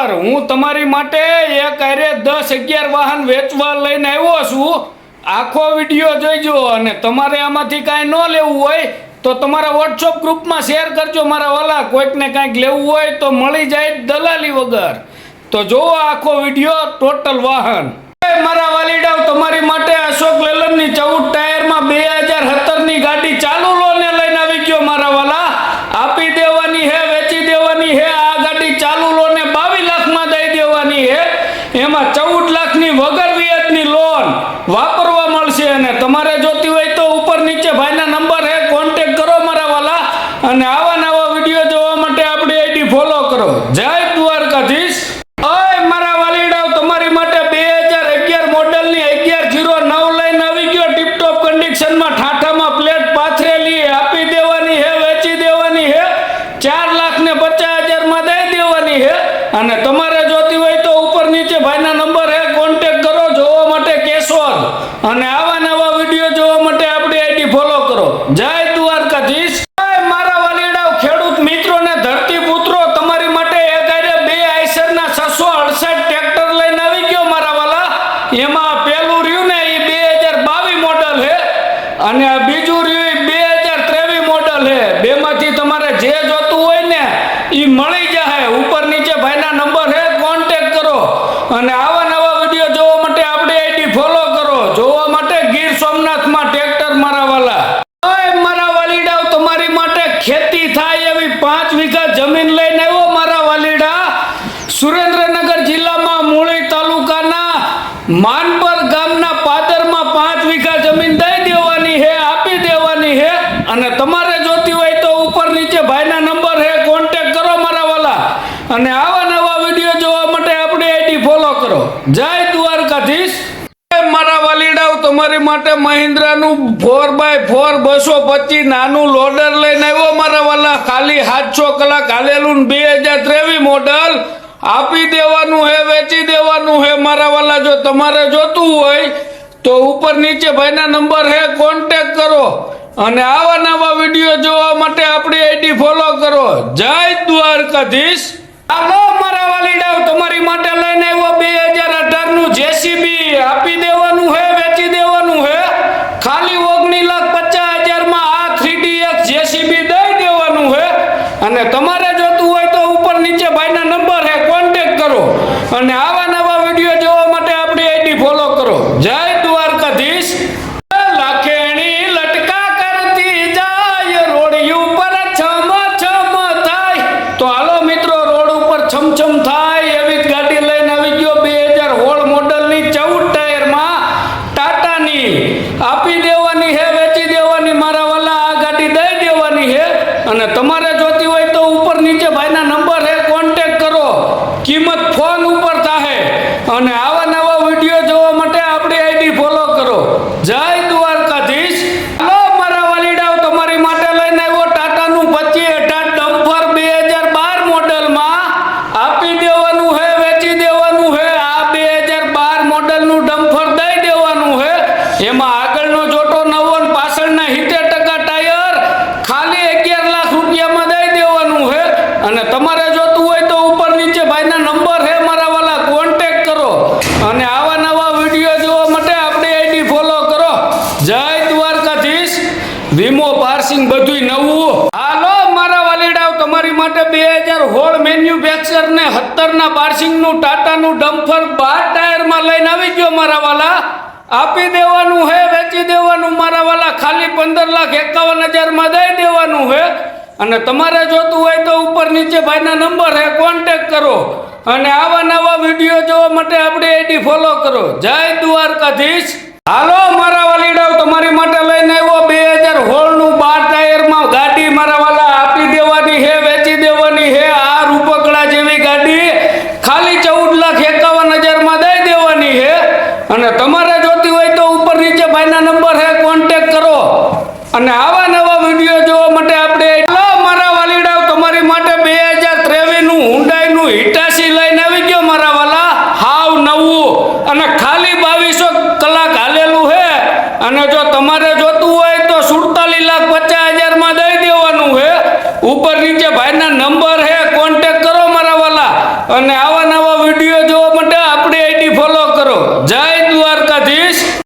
નમસ્કાર, હું તમારી માટે એક આરે 10-11 વાહન વેચવા લઈને આવ્યો છું। આખો વિડીયો જોઈજો અને તમારે આમાંથી કાંઈ ન લેવું હોય તો તમારા વોટ્સઅપ ગ્રુપમાં શેર કરજો। મારા વાલા કોઈકને કાંઈક લેવું હોય તો મળી જાય દલાલી વગર। તો જોવો આખો વિડીયો ટોટલ વાહન। મારા વાલીડાઓ તમારી માટે અશોક લેલનની 14 ટાયરમાં 2017ની ગાડી ચાલુ લોને લઈને આવી ગયો। મારા વાલા આપી દેવાની હે, વેચી દેવાની હે। આ ગાડી ચાલુ લોને 22 લાખમાં દઈ દેવાની હે। એમાં 14 લાખની વગર વ્યાજની લોન વાપરવા મળશે। અને તમારે જોતી હોય તો ઉપર નીચે ભાઈના નંબર હે, કોન્ટેક્ટ કરો મારા વાલા। અને આવા નવા વિડીયો જોવા માટે આપણી આઈડી ફોલો કરો। જય દ્વારકાધીશ। ઓય મારા વાલીડાઓ તમારી માટે 2011 મોડલની 1109 લઈને આવી ગયો। ટીપટોપ કન્ડિશનમાં ઠાઠામાં પ્લેટ પાથરેલી આપી દેવાની હે, વેચી દેવાની હે। 4,50,000 દઈ દેવાની હે। અને તમારે જોતી હોય તો ઉપર નીચે ભાઈના નંબર હે, કોન્ટેક્ટ કરો જોવા માટે કેશોદ। અને આવા નવા વિડીયો જોવા માટે આપણી આઈડી ફોલો કરો। જય દ્વારકાધીશ। મારા વાલીડાઓ ખેડૂત મિત્રોને ધરતી પુત્રો તમારી માટે એક આરે 2 આઈસરના 668 ટ્રેક્ટર લઈને આવી ગયો મારા વાલા। એમાં પહેલું રહ્યું ને એ 2022 મોડલ હે અને આ બીજું રહ્યું 2023 મોડલ હે। બેમાંથી તમારે જે જોતું હોય ને એ મળી જાય। ઉપર નીચે ભાઈના નંબર હે, કોન્ટેક્ટ કરો। અને આવા નવા વિડીયો જોવા માટે આપણી આઈડી ફોલો કરો જોવા માટે ગીર સોમનાથમાં ટ્રેક્ટર મારા વાલા। મારા વાલીડાઓ તમારી માટે ખેતી થાય એવી 5 વીઘા જમીન લઈને આવ્યો મારા વાલીડા। સુરેન્દ્રનગર જિલ્લામાં મૂળી તાલુકાના માનપર ગામના પાદરમાં 5 વીઘા જમીન દઈ દેવાની હે, આપી દેવાની હે। અને તમારે જોતી હોય તો ઉપર નીચે ભાઈના નંબર હે, કોન્ટેક્ટ કરો મારા વાલા। અને આવા નવા વિડીયો જોવા માટે આપણી આઈડી ફોલો કરો। જય દ્વારકાધીશ। મારા વાલીડાઓ તમારી માટે મહિન્દ્રાનું 4x4 225 નાનું લોડર લઈને આવ્યો મારા વાલા। ખાલી 700 કલાક હાલેલું 2023 મોડલ આપી દેવાનું હે, વેચી દેવાનું હે મારા વાલા। જો તમારે જોતું હોય તો ઉપર નીચે ભાઈના નંબર હે, કોન્ટેક્ટ કરો। અને આવા નવા વિડીયો જોવા માટે આપણી આઈડી ફોલો કરો। જય દ્વારકાધીશ। હાલો મારા વાલીડાઓ તમારી માટે લઈને આવ્યો 2018નું જેસીબી આપી દેવાનું હે, વેચી દેવાનું હે। ખાલી 19,50,000 આ 3DX જેસીબી દઈ દેવાનું હે। અને તમારે જોતું હોય તો ઉપર નીચે ભાઈના નંબર હે, કોન્ટેક્ટ કરો। અને આવા નવા વિડીયો જોવા માટે આપણી આઈડી ફોલો કરો। જય દ્વારકાધીશ। લાખેણી લટકા કરતી જાય રોડિયું પર છમ છમ થાય। તો હાલો મિત્રો રોડ ઉપર છમછમ થાય એવી ગાડી લઈને આવી ગયો 2016 મોડલની 14 ટાયરમાં ટાટાની આપી દેવાની હે, વેચી દેવાની મારા વાલા। આ ગાડી દઈ દેવાની હે। અને તમારે જોતી હોય તો ઉપર નીચે ભાઈના નંબર હે, કોન્ટેક્ટ કરો। કિંમત ફોન ઉપર થાય। અને આવા નવા વિડીયો જોવા માટે આપણી આઈડી ફોલો કરો। જય દ્વારકાધીશ। હાલો મારા વાલીડાઓ તમારી માટે લઈને આવ્યો ટાટાનું 25 ડમ્પર 2012 મોડલમાં આપી દેવાનું હે, વેચી દેવાનું હે। આ 2012 મોડલનું ડમ્પર દઈ દેવાનું હે। એમાં આગળનો જોટો નવો અને પાછળના 70% ટાયર ખાલી 11 લાખ રૂપિયામાં દઈ દેવાનું હે। અને તમારે જોતું હોય તો ઉપર નીચે ભાઈના નંબર હે મારા વાલા, કોન્ટેક્ટ કરો। અને આવા નવા વિડીયો જોવા માટે આપણી આઈડી ફોલો કરો। જય દ્વારકાધીશ। વીમો પાર્સિંગ બધુંય નવું। હાલો મારા વાલીડાઓ તમારી માટે 2016 મેન્યુફેક્ચર ને 17ના પાર્સિંગનું ટાટાનું ડમ્પર 12 ટાયરમાં લઈને આવી ગયો મારા વાલા। આપી દેવાનું હે, વેચી દેવાનું મારા વાલા। ખાલી 15,51,000 દઈ દેવાનું હે। અને તમારે જોતું હોય તો ઉપર નીચે ભાઈના નંબર હે, કોન્ટેક્ટ કરો। અને આવા નવા વિડીયો જોવા માટે આપણી આઈડી ફોલો કરો। જય દ્વારકાધીશ। હાલો મારા વાલીડાઓ તમારી માટે લઈને આવ્યો 2016નું 12 ટાયરમાં ગાડી મારા વાલા। આપી દેવાની હે, વેચી દેવાની હે। આ રૂપકડા જેવી ગાડી ખાલી 14,51,000 દઈ દેવાની હે। અને તમારે જોતી હોય તો ઉપર નીચે ભાઈના નંબર હે, કોન્ટેક્ટ કરો। અને આવા નવા વિડીયો જોવા માટે આપણે મારા વાલીડાઓ તમારી માટે 2023નું હુન્ડાઈનું હિટાચી લઈને આવી ગયો મારા વાલા। હાવ નવું અને ખાલી 2200 કલાક હાલેલું હે। અને જો તમારે જોતું હોય તો 47,50,000 દઈ દેવાનું હે। ઉપર નીચે ભાઈના નંબર હે, કોન્ટેક્ટ કરો મારા વાલા। અને આવા નવા વિડીયો